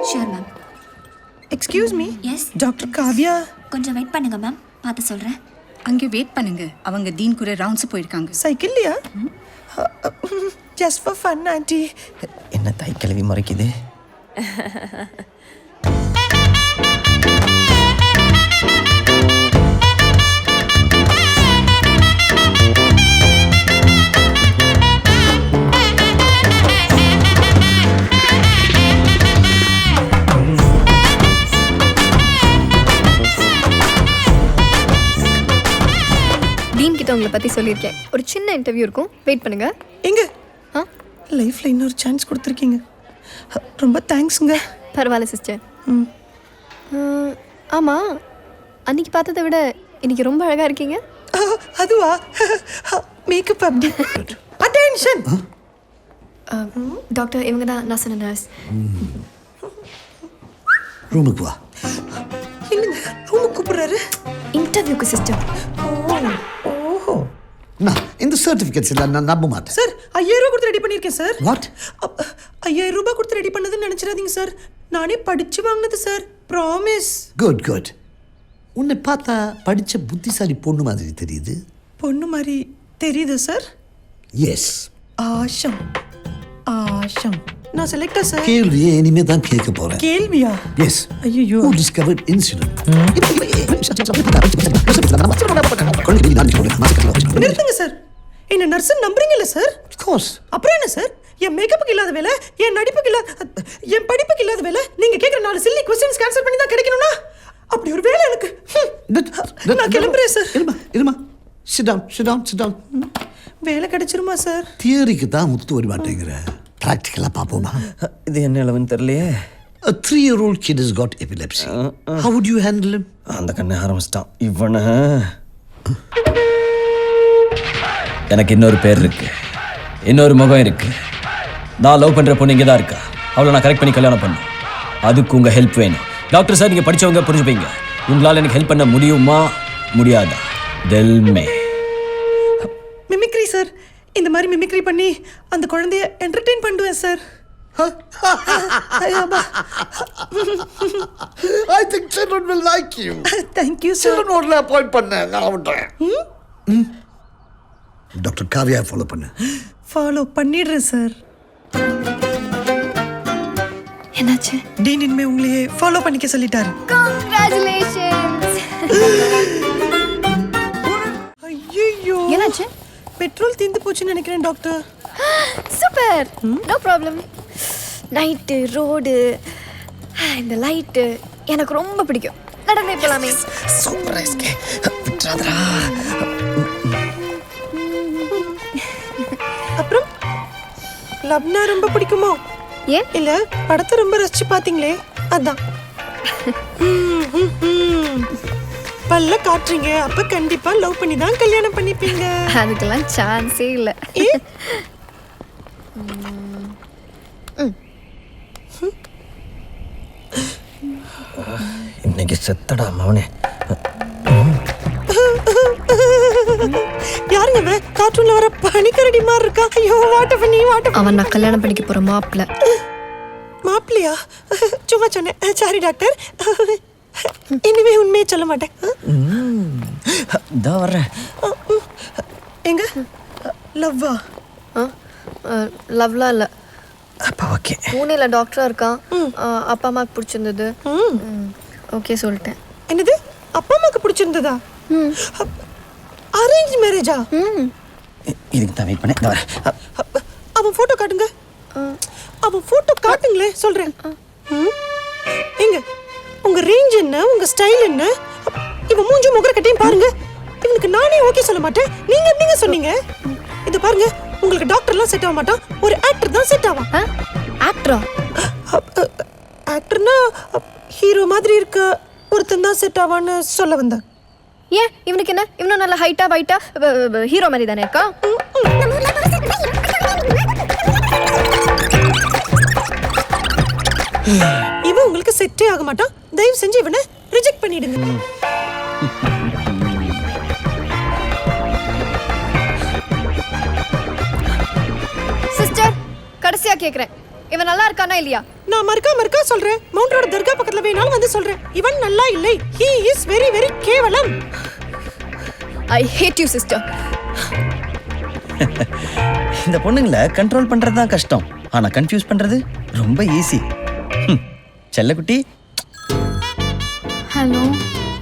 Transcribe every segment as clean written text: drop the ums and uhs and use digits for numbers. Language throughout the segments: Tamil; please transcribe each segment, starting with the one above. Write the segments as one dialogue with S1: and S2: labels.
S1: Sure ma'am.
S2: Excuse me.
S1: Yes
S2: doctor Kavya
S1: கொஞ்சம் வெயிட் பண்ணுங்க மேம், பார்த்து சொல்கிறேன்.
S3: அங்கே வெயிட் பண்ணுங்க, அவங்க டீன் கூட ரவுண்ட்ஸ் போயிருக்காங்க.
S2: சைக்கிள்லையா? Just for fun aunty.
S4: என்ன தாய் கிழவி மறைக்குது?
S5: டீன் கிட்ட உங்களை பற்றி சொல்லியிருக்கேன். ஒரு சின்ன இன்டர்வியூ இருக்கும், வெயிட் பண்ணுங்க.
S2: எங்க
S5: ஆ
S2: லைஃப்ல இன்னொரு சான்ஸ் கொடுத்துருக்கீங்க, ரொம்ப தேங்க்ஸுங்க.
S5: பரவாயில்ல சிஸ்டர். ஆமாம், அன்னைக்கு பார்த்ததை விட இன்னைக்கு ரொம்ப அழகாக இருக்கீங்க.
S2: அதுவா? மேக்கப் அப்படி. அட்டென்ஷன்.
S5: டாக்டர், இவங்க தான் நான் சொன்ன நர்ஸ்.
S6: ரூமுக்கு வா.
S2: என்னங்க ரூமுக்கு கூப்பிடுறாரு?
S5: இன்டர்வியூக்கு சிஸ்டர்.
S2: ஓஹோ
S6: நான் இந்த சர்டிஃபிகேட்ஸ் எல்லாம் நான் நம்ப மாட்டேன்
S2: சார். 5000 ரூபாய் கொடுத்து ரெடி பண்ணியிருக்கேன் சார்.
S6: வாட்?
S2: 5000 ரூபாய் கொடுத்து ரெடி பண்ணதுன்னு நினச்சிடாதீங்க சார், நானே படிச்சு வாங்கினது சார், ப்ராமிஸ்.
S6: Good good. உன்னை பார்த்தா படித்த புத்திசாலி பொண்ணு மாதிரி தெரியுது.
S2: பொண்ணு மாதிரி தெரியுதா சார்?
S6: எஸ்.
S2: ஆஷம் ஆஷம். நான் செலக்டா சார்?
S6: கேள்வியே இனிமே தான் கேட்க போறேன்.
S2: கேள்வியா?
S6: எஸ்.
S2: ஐயோ.
S6: Who discovered insulin?
S2: நிறுத்துங்க சார். என்ன நர்ஸ் நம்புறீங்கல்ல சார்?
S6: Of course.
S2: அப்புறம் என்ன சார், என் மேக்கப்புக்கு இல்லாத வேலை, என் நடிப்புக்கு இல்லாத, என் படிப்புக்கு இல்லாத வேலை, நீங்க கேட்குற 4 சில்லி கொஸ்டின்ஸ் ஆன்சர் பண்ணி தான் கிடைக்கணும்னா அப்படி ஒரு வேலை எனக்கு. நான் கிளம்புறேன் சார்.
S6: இருமா. Sit down, sit down, sit down.
S2: வேலை கிடைச்சிருமா சார்?
S6: தியரிக்கு தான் முத்து வர மாட்டேங்கிற. ப்ராக்டிக்கலாக பார்ப்போமா?
S4: இது என்ன அளவுன்னு தெரியலையே.
S6: A 3-year-old kid has got epilepsy. How would you handle him?
S4: அந்த கண்ணை ஆரம்பிச்சிட்டான் இவனை. எனக்கு இன்னொரு பேர் இருக்கு, இன்னொரு முகம் இருக்கு. நான் லவ் பண்ற பொண்ணு இங்கே தான் இருக்கா. அவளை நான் கரெக்ட் பண்ணி கல்யாணம் பண்ணேன். அதுக்கு உங்க ஹெல்ப் வேணும். டாக்டர் சார், நீங்க படிச்சவங்க புரிஞ்சுப்பீங்க. உங்களால் எனக்கு ஹெல்ப் பண்ண முடியுமா முடியாதா? தெல்மே.
S2: Mimicry sir. இந்த மாதிரி மிமிக்ரி பண்ணி அந்த குழந்தைய என்டர்டெயின் பண்ணுவேன் sir.
S6: I think children will like you.
S2: Thank you sir.
S6: Children ஓடல அப்பாயிண்ட் பண்ண நான் விட்டேன். டாக்டர் காவ்யா ஃபாலோ பண்ணு.
S2: ஃபாலோ பண்ணிடுறேன் சார்.
S5: என்னாச்சு?
S2: டீன் இனிமே உங்களையே ஃபாலோ பண்ணிக்க சொல்லிட்டாரு.
S5: கங்க்ராச்சுலேஷன்ஸ்.
S2: ஐயோ.
S5: என்னாச்சு?
S2: பெட்ரோல் தீந்து போச்சுன்னு நினைக்கிறேன் doctor.
S5: Super, no problem. Night road, இந்த லைட்டு எனக்கு ரொம்ப பிடிக்கும். நடந்தே போலாமே.
S4: Super SK. விட்றாதடா.
S2: அப்புறம் லவ்னா ரொம்ப பிடிக்குமோ?
S5: ஏன்?
S2: இல்ல படத்தை ரொம்ப ரசிச்சு பாத்தீங்களே அதான். பல்ல காட்டுறீங்க, அப்ப கண்டிப்பா லவ் பண்ணி தான் கல்யாணம் பண்ணிப்பீங்க.
S5: அதுக்கெல்லாம் சான்ஸே இல்லை.
S4: இன்னைக்கு செத்தடா மவனே.
S2: யாருங்க அவன்? கார்ட்டூன்ல வர பனிக்கரடி மாதிரி இருக்கா. ஐயோ, வாட்ட பண்ணி.
S5: அவன் நான் கல்யாணம் பண்ணிக்க போற மாப்பிள்ள.
S2: மாப்பிள்ளையா? சும்மா சொன்னேன். சாரி டாக்டர், இனிமே உண்மையை சொல்ல மாட்டேன்.
S4: இதோ வர்றேன்.
S2: எங்க லவ்வா?
S5: லவ்லாம் இல்லை.
S4: அப்பா ஓகே.
S5: பூனேல டாக்டரா இருக்கான். அப்பா அம்மாவுக்கு பிடிச்சிருந்தது. ஓகே சொல்லிட்டேன்.
S2: என்னது? அப்பா அம்மாக்கு பிடிச்சிருந்ததா? அரேஞ்ச் மேரேஜா?
S4: இதுக்கு தான் வெயிட் பண்ணேன்.
S2: அவன் போட்டோ காட்டுங்க. அவன் போட்டோ காட்டுங்களே சொல்றேன். எங்க உங்க ரேஞ்ச் என்ன, உங்க ஸ்டைல் என்ன? இவன் மூஞ்சி முகர கட்டையும் பாருங்க. இவனுக்கு நானே ஓகே சொல்ல மாட்டேன், நீங்க எப்படிங்க சொன்னீங்க? இது பாருங்க, உங்களுக்கு டாக்டர்லாம் செட் ஆக மாட்டான், ஒரு ஆக்டர் தான் செட் ஆவான்.
S5: ஆக்டரா?
S2: ஆக்டர்னா ஹீரோ மாதிரி இருக்க ஒருத்தன் தான் செட் ஆவான்னு சொல்ல வந்தேன்.
S5: ஏன் இவனுக்கு என்ன? இவனும் நல்ல ஹைட்டா வைட்டா ஹீரோ மாதிரி தானே இருக்கா?
S2: இவன் உங்களுக்கு செட்டே ஆக மாட்டான், தயவு செஞ்சு இவனை ரிஜெக்ட் பண்ணிடுங்க.
S5: சிஸ்டர், கடைசியா கேக்குறேன், இவன் நல்லா இருக்கானா இல்லையா?
S2: நான் மறுக்கா சொல்றேன். மவுண்ட் ரோட் தர்கா பக்கத்துல வேணாலும் வந்து சொல்றேன். இவன் நல்லா இல்லை. He is very very கேவலம்.
S5: ஐ ஹேட் யூ சிஸ்டர்.
S4: இந்த பொண்ணுங்களை கண்ட்ரோல் பண்றது தான் கஷ்டம், ஆனா கன்ஃபியூஸ் பண்றது ரொம்ப ஈஸி. செல்லக்குட்டி.
S5: ஹலோ.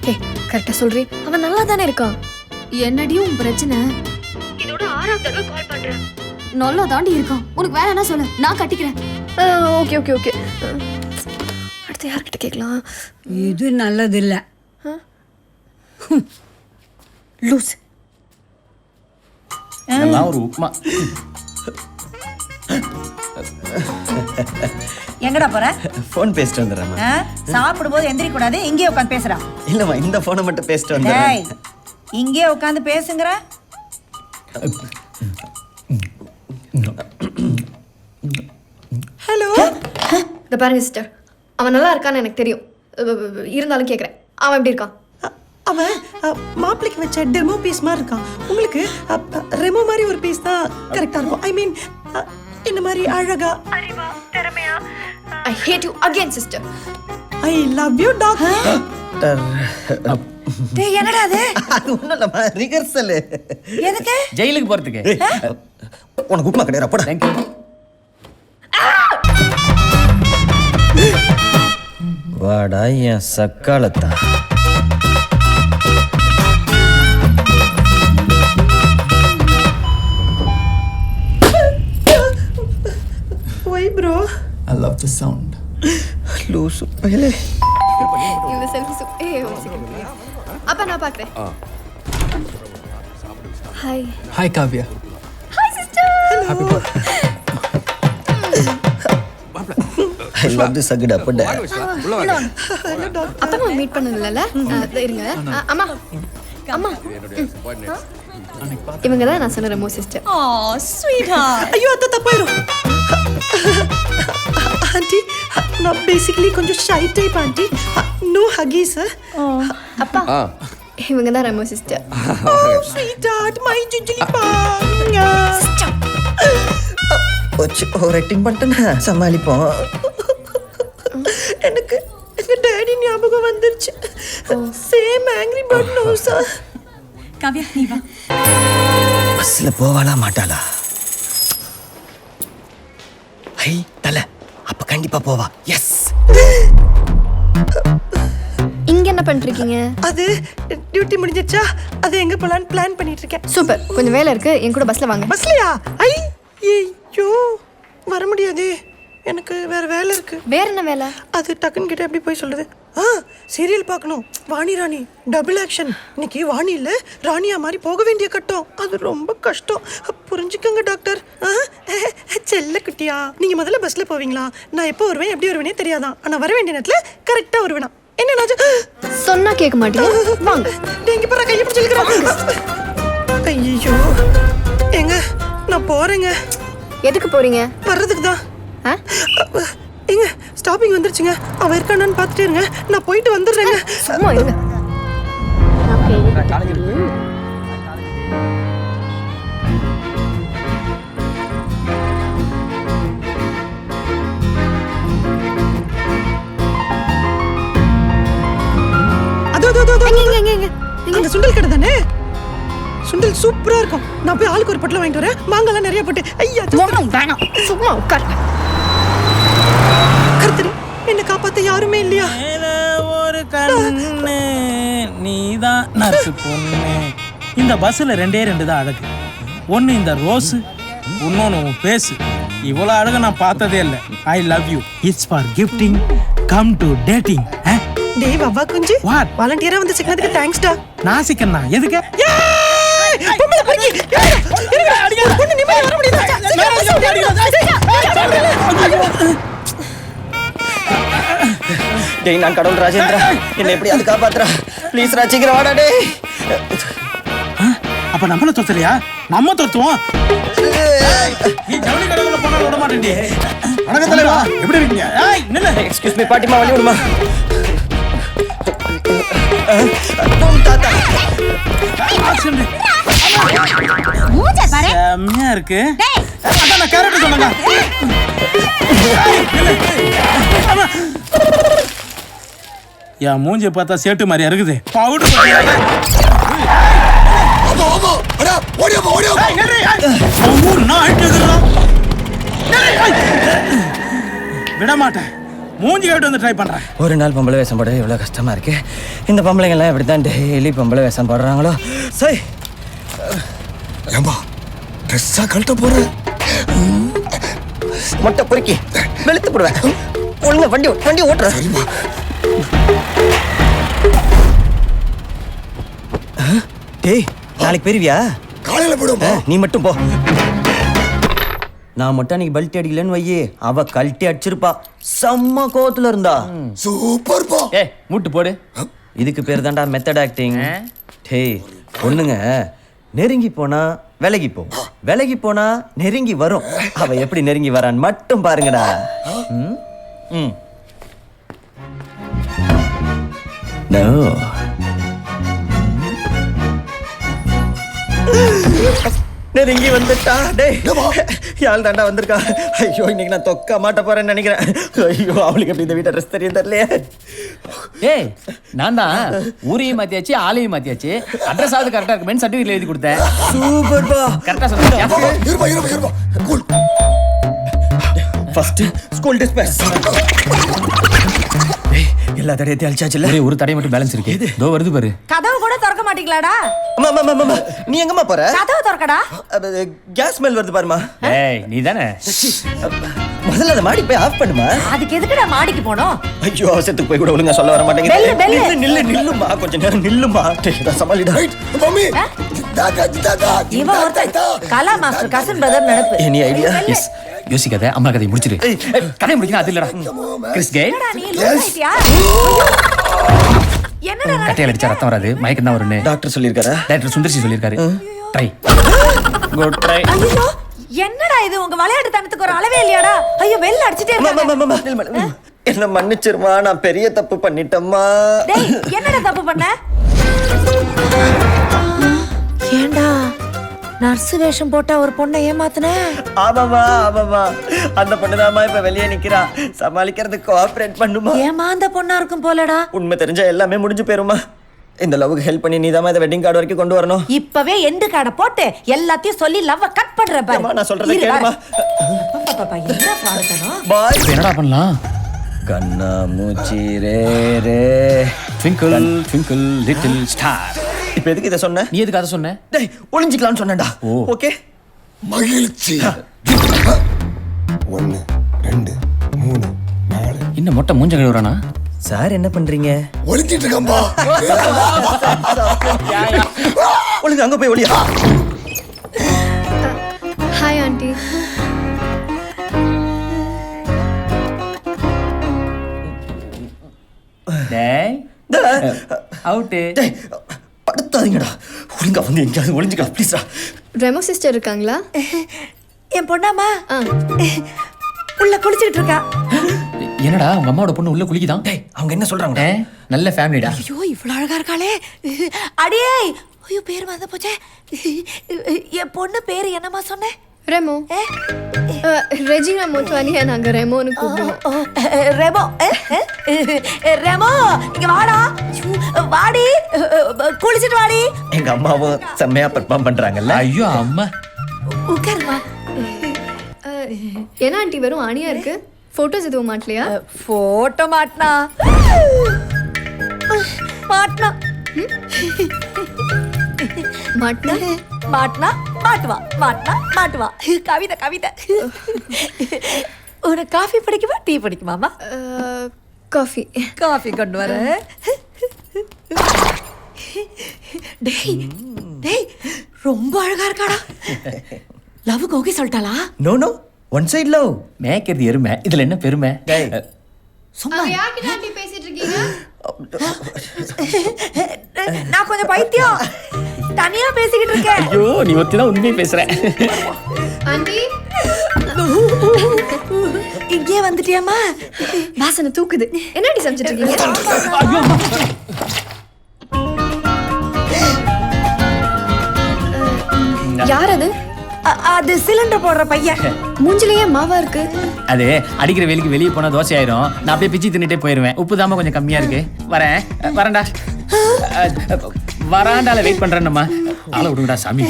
S5: ஹே, கரெக்டா சொல்றீ. அவன் நல்லா தானே இருக்கான்.
S1: என்னடி உன் பிரச்சனை?
S5: இதோட 6வது தடவை கால் பண்றேன்.
S1: நல்லா தாண்டி இருக்கான். உனக்கு வேற என்ன சொல்ல, நான் கட்டிக்கிறேன்.
S5: Okay okay okay. அடுத்து யார்கிட்ட கேட்கலாம்?
S7: இது நல்லதில்ல.
S5: லூஸ்.
S4: இதெல்லாம் ஒரு உப்மா.
S8: எங்கடா போற?
S4: ஃபோன் பேசிட்டு வந்துடுறேன்.
S8: சாப்பிடும்போது எந்திரிக்க கூடாது, இங்கேயே உட்காந்து பேசுறா.
S4: இல்லம்மா, இந்த ஃபோனை மட்டும் பேசிட்டு
S8: டேய்,
S4: வந்துடுறேன்.
S8: இங்கேயே உட்காந்து பேசுங்கற.
S2: ஹலோ.
S5: இந்த பாருங்க சிஸ்டர், அவன் நல்லா இருக்கான்னு எனக்கு தெரியும். இருந்தாலும் கேட்குறேன், அவன் எப்படி இருக்கான்?
S2: அவன் மாப்பிளைக்கு வச்ச டெமோ பீஸ் மாதிரி இருக்கான். உங்களுக்கு ரெமோ மாதிரி ஒரு பீஸ் தான் கரெக்டா இருக்கும். ஐ மீன் இந்த மாதிரி அழகா அறிவா திறமையா.
S5: I hate you again sister.
S2: I love you doctor.
S8: டேய், என்னடா அது?
S4: அது ஒண்ணும் இல்லம்மா, ரிஹர்சல்.
S8: எதுக்கு?
S4: ஜெயிலுக்கு போறதுக்கு. உனக்கு உப்மா கிடையாது. போடா. Thank you. வாடா என் சக்காலத்தா.
S2: Why bro?
S9: I love the sound.
S4: லூசு பையலே.
S5: இந்த செல்ஃபி அப்பா நான் பார்க்குறேன். Hi.
S9: Hi Kavya.
S5: Hi sister.
S9: Happy birthday.
S4: I love this agada panda.
S5: அப்பா அம்மா மீட் பண்ணதில்ல. இருங்க. அம்மா அம்மா இவங்க தான் நான் சொன்ன ரெமோ சிஸ்டர்.
S8: ஆ, ஸ்வீட் ஹார்ட்.
S2: ஐயோ அத்தை தப்பாயிரும். ஆண்டி, நான் பேசிக்கலி கொஞ்சம் shy type aunty. No hugs.
S5: அப்பா இவங்க தான் Remo sister.
S2: Sweetheart my ஜுஜிலி பாங்க.
S4: ஓச்சு ஓவர் ஆக்டிங் பண்ணிட்டேன்னா சமாளிப்போம்.
S2: எனக்கு எங்க டாடி ஞாபகம் வந்துருச்சு. சேம் ஆங்கிரி பேர்ட் நோஸா.
S1: காவ்யா, நீ வா.
S4: பஸ்ல போவாளா மாட்டாளா? ஹை தல, அப்ப கண்டிப்பா போவா. எஸ்.
S5: இங்க என்ன பண்ணிருக்கீங்க?
S2: அது டியூட்டி முடிஞ்சிருச்சா? அது எங்க போலான்னு பிளான் பண்ணிட்டு இருக்கேன்.
S5: சூப்பர். கொஞ்சம் வேலை இருக்கு, என் கூட பஸ்ல வாங்க.
S2: பஸ்லயா? ஐயோ வர முடியாது, எனக்கு வேற வேலை இருக்கு.
S5: வேற என்ன வேலை?
S2: அது டக்குன்னு கிட்ட எப்படி போய் சொல்றது? சீரியல் பார்க்கணும். வாணி ராணி டபுள் ஆக்ஷன். இன்னைக்கு வாணி இல்ல ராணியா மாதிரி போக வேண்டிய கட்டம். அது ரொம்ப கஷ்டம், புரிஞ்சுக்கங்க டாக்டர். செல்ல குட்டியா, நீங்க முதல்ல பஸ்ல போவீங்களா? நான் எப்போ வருவேன் எப்படி வருவேனே தெரியாதான். ஆனா வர வேண்டிய நேரத்துல கரெக்டா வருவேனா? என்ன நாஜு
S5: சொன்னா கேட்க மாட்டீங்க. வாங்க.
S2: நீங்க பாரு, கையை பிடிச்சு இழுக்குறாங்க. ஐயோ எங்க நான் போறேங்க.
S5: எதுக்கு போறீங்க?
S2: வர்றதுக்கு தான். எங்க ஸ்டாப்பிங் வந்துருச்சுங்க. அவ இருக்கானான்னு பார்த்துட்டே இருங்க, நான் போயிட்டு வந்துடுறேங்க.
S5: சும்மா இருங்க.
S2: அந்த சுண்டல் கடை தானே? சுண்டல் சூப்பரா இருக்கும். நான் போய் ஆளுக்கு ஒரு பொட்டலம் வாங்கிட்டு வரேன். மாங்காலாம் நிறைய போட்டு. ஐயா
S5: வேணாம், சும்மா உட்கார்.
S2: கர்த்தரே, என்ன காப்பாத்த யாருமே இல்லையா?
S10: ஒரு கண்ணு நீதான் நர்சு பொண்ணு. இந்த பஸ்ஸில் ரெண்டே தான் அழகு. ஒன்று இந்த ரோஸு, இன்னொன்று உன் பேசு. இவ்வளோ அழகு நான் பார்த்ததே இல்லை. ஐ love you. It's for gifting, come to dating.
S2: டேய் வவ்வா குஞ்சு,
S10: வாட்?
S2: வாலண்டியரா வந்து சிக்கனதுக்கு தேங்க்ஸ் டா.
S10: நான் சிக்கன்னா எதுக்கு?
S4: டேய், நான் கடவுள் ராஜேந்திரா, என்ன எப்படி அது காப்பாத்துறா? ப்ளீஸ் ரா, சீக்கிரம் வாடா டேய்.
S10: அப்ப நம்மள தொத்தலையா? நம்ம தொத்துவோம். நீ ஜவுளி கடைக்குள்ள போனா விட மாட்டேன்டி. வணக்கம் தலைவா, எப்படி இருக்கீங்க? ஏய் நில்லு.
S4: எக்ஸ்கியூஸ் மீ பாட்டிமா, வழி விடுமா. தாத்தா
S10: செம்மையா இருக்கு. அதான் நான் கேரட் சொன்னேங்க. என் மூஞ்சி பார்த்தா சேட்டு மாதிரியா இருக்குது. பவுடர் விட மாட்டேன். மூஞ்சி கேட்டு வந்து ட்ரை பண்றேன்.
S4: ஒரு நாள் பொம்பளை வேஷம் போட எவ்வளோ கஷ்டமா இருக்கு. இந்த பொம்பளைங்கெல்லாம் எப்படி தான் டெய்லி பொம்பளை வேஷம் போடுறாங்களோ. சரி
S6: ஏம்பா ட்ரெஸ்ஸா கழட்ட போற
S4: மொட்டை பொறுக்கி வெளுத்து போடுவேன். ஒழுங்கா வண்டி ஓட்டுற. டேய் நாளைக்கு பெரியவியா?
S6: காலையில போடுவோமா?
S4: நீ மட்டும் போ. நான் மட்டும் அன்னைக்கு பல்ட்டி அடிக்கலன்னு வையே, அவ கழட்டி அடிச்சிருப்பா. செம்ம கோவத்துல இருந்தா.
S6: சூப்பர் பா.
S4: மூட்டு போடு. இதுக்கு பேர் தான்டா மெத்தட் ஆக்டிங். டேய் பொண்ணுங்க நெருங்கி போனா விலகி போ, விலகி போனா நெருங்கி வரும். அவ எப்படி நெருங்கி வரான்னு மட்டும் பாருங்கடா. நோ நெருங்கி வந்துட்டா. டேய் யாழ் தாண்டா வந்திருக்கா. ஐயோ இன்னைக்கு நான் தொக்க மாட்ட போறேன்னு நினைக்கிறேன். ஐயோ அவளுக்கு எப்படி இந்த வீட்டை ட்ரெஸ் தெரியும் தெரியலையே.
S11: ஏய் நான் தான் ஊரையும் மாத்தியாச்சு ஆளையும் மாத்தியாச்சு. அட்ரஸ் ஆகுது கரெக்டா இருக்குமே சர்டிஃபிகேட் எழுதி கொடுத்தேன்.
S4: சூப்பர் பா.
S11: கரெக்டா சொன்னீங்க.
S6: இருப்பா கூல்.
S4: First school டிஸ்பேஸ். எல்லா தடையத்தையும் அழிச்சாச்சுல.
S11: ஒரே ஒரு தடை மட்டும் பேலன்ஸ் இருக்கு. இதோ வருது பாரு.
S8: கதவு கூட திறக்க மாட்டீங்களாடா?
S4: அம்மா நீ எங்கம்மா போற?
S8: கதவு திறக்கடா.
S4: கேஸ் ஸ்மெல் வருது பாருமா.
S11: ஏய் நீ தானே.
S4: முதல்ல அந்த மாடி போய் ஆஃப் பண்ணுமா.
S8: அதுக்கு எதுக்குடா மாடிக்கு போனோம்?
S4: ஐயோ அவசரத்துக்கு போய் கூட ஒழுங்கா சொல்ல வர மாட்டேங்குது. நில்லுமா கொஞ்ச நேரம் நில்லுமா. சமாளிடா.
S6: மம்மி
S8: இவன் ஒருத்தன் கலா மாஸ்டர் கசின் பிரதர் நினைப்பு.
S4: Any idea?
S11: எஸ் யோசிக்காத. அம்மா கதையை முடிச்சிரு. கதையை முடிக்கணும் அது இல்லடா. கிறிஸ் கே
S8: நீ லூஸ் ஆயிட்டியா? என்னடா
S11: கட்டையில அடிச்சா ரத்தம் வராது, மயக்கம் தான் வரும்னு
S4: டாக்டர் சொல்லியிருக்காரா?
S11: டாக்டர் சுந்தர்சி சொல்லியிருக்காரு. Try good try.
S8: ஐயோ என்னடா இது உங்க விளையாட்டு தனத்துக்கு ஒரு அளவே இல்லையாடா? ஐயோ வெல்ல அடிச்சிட்டே இருக்காங்க.
S4: என்ன மன்னிச்சிருமா, நான் பெரிய தப்பு பண்ணிட்டேம்மா.
S8: டேய் என்னடா தப்பு பண்ண? ஏண்டா நர்ஸ் வேஷம் போட்டா ஒரு பொண்ணை ஏமாத்துன?
S4: ஆமாமா அந்த பொண்ணுதாம்மா இப்ப வெளியே நிக்கிறா. சமாளிக்கிறதுக்கு கோஆபரேட் பண்ணுமா.
S8: ஏமாந்த பொண்ணா இருக்கும் போலடா.
S4: உண்மை தெரிஞ்சா எல்லாமே முடிஞ்சு போயிருமா. இந்த லவ்வுக்கு ஹெல்ப் பண்ணி நீதாம்மா இந்த வெட்டிங் கார்டு வரைக்கும் கொண்டு வரணும்.
S8: இப்பவே எண்டு கார்டை போட்டு எல்லாத்தையும் சொல்லி லவ் கட் பண்ற பாரு.
S4: அம்மா, நான் சொல்றதை கேளுமா.
S8: என்ன பிரார்த்தனை?
S4: பாய்
S11: என்னடா பண்ணலாம்?
S4: கண்ணா மூச்சி ரே ரே
S11: ட்விங்கிள் ட்விங்கிள் லிட்டில் ஸ்டார்.
S4: இப்ப எதுக்கு இதை சொன்ன?
S11: நீ எதுக்கு அதை சொன்ன?
S4: டேய் ஒளிஞ்சிக்கலாம்னு சொன்னேன்டா. ஓகே
S6: மகிழ்ச்சி. 1 2 3 4.
S11: இன்னும் மொட்டை மூஞ்ச கழுவுறானா?
S4: சார் என்ன பண்றீங்க?
S6: ஒளிஞ்சிட்டு இருக்கம்பா.
S4: ஒளிஞ்சு அங்க போய் ஒளியா.
S5: Hi aunty.
S11: டேய் அவுட்.
S4: டேய் படுத்தாதீங்கடா. ஒழுங்கா வந்து எங்கயாவது ஒளிஞ்சுக்கலாம் ப்ளீஸ்டா.
S5: ரெமோ சிஸ்டர் இருக்காங்களா?
S8: என் பொண்ணாமா உள்ள குளிச்சிட்டு இருக்கா.
S11: என்னடா உங்க அம்மாவோட பொண்ணு உள்ள குளிக்குதான்?
S4: டேய் அவங்க என்ன சொல்றாங்க?
S11: நல்ல ஃபேமிலிடா.
S8: ஐயோ இவ்வளவு அழகா இருக்காளே. அடியே ஐயோ பேர் வந்து போச்சே. என் பொண்ணு பேரு என்னமா சொன்னேன்?
S5: ரெமோ. ரெஜினா மோட்வானியா நாங்க ரெமோன்னு கூப்பிடுவோம்.
S8: ரெமோ ரெமோ இங்க வாடா. வாடி குளிச்சிட்டு வாடி.
S4: எங்க அம்மாவும் செம்மையா பெர்ஃபார்ம் பண்றாங்கல்ல.
S11: ஐயோ அம்மா
S8: உட்காருமா.
S5: என்ன ஆண்டி வெறும் ஆணியா இருக்கு? போட்டோஸ் எதுவும் மாட்டலையா?
S8: போட்டோ மாட்டினா மாட்டினா
S5: மாட்டினா
S8: மாட்டினா மாட்டுவா மாட்டினா மாட்டுவா. கவிதை கவிதை. உனக்கு காஃபி பிடிக்குமா டீ பிடிக்குமாமா?
S5: காஃபி.
S8: காஃபி கொண்டு வர. டேய் டேய் ரொம்ப அழகா இருக்காடா. லவ் ஓகே சொல்லிட்டாளா?
S4: No no one side love.
S11: மேய்க்கிறது எருமை, இதுல என்ன பெருமை?
S8: சும்மா
S5: யார்கிட்ட ஆண்டி பேசிட்டு இருக்கீங்க?
S8: நான் கொஞ்சம் பைத்தியம் தனியா பேசிக்கிட்டு இருக்கேன்.
S11: ஐயோ நீ ஒத்திதான் உண்மையை பேசுற.
S5: ஆண்டி
S8: இங்கே வந்துட்டியாமா?
S5: வாசனை தூக்குது. என்னடி சமைச்சிட்டு இருக்கீங்க? யார் அது?
S8: அது சிலிண்டர் போடுற பையன்.
S5: மூஞ்சிலேயே மாவா இருக்கு.
S11: அது அடிக்கிற வெயிலுக்கு வெளியே போனா தோசை ஆயிரும். நான் அப்படியே பிச்சு தின்னுட்டே போயிருவேன். உப்பு தாம கொஞ்சம் கம்மியா இருக்கு. வரேன்டா. வராண்டால வெயிட் பண்றேன்னுமா. ஆள விடுங்கடா சாமி.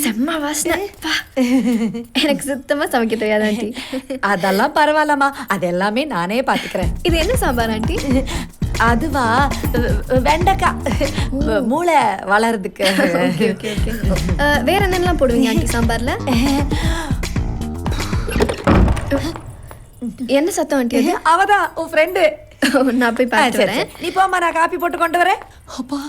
S5: செம்ம வாசனை. பா. எனக்கு சுத்தமா சமைக்க தெரியாது ஆண்டி.
S8: அதெல்லாம் பரவாயில்லம்மா, அது எல்லாமே நானே பாத்துக்கிறேன்.
S5: இது என்ன சாம்பார் ஆண்டி?
S8: அதுவா, வெண்டைக்காய், மூளை வளர்றதுக்கு.
S5: Okay okay okay. வேற என்னெல்லாம் போடுவீங்க ஆண்டி சாம்பார்ல? என்ன சத்தம் ஆண்டி அது?
S8: அவதான் உன் ஃப்ரெண்டு.
S5: நான் போய் பார்த்து வரேன்.
S8: நீ போமா, நான் காப்பி போட்டு கொண்டு வரேன்.
S2: அப்பா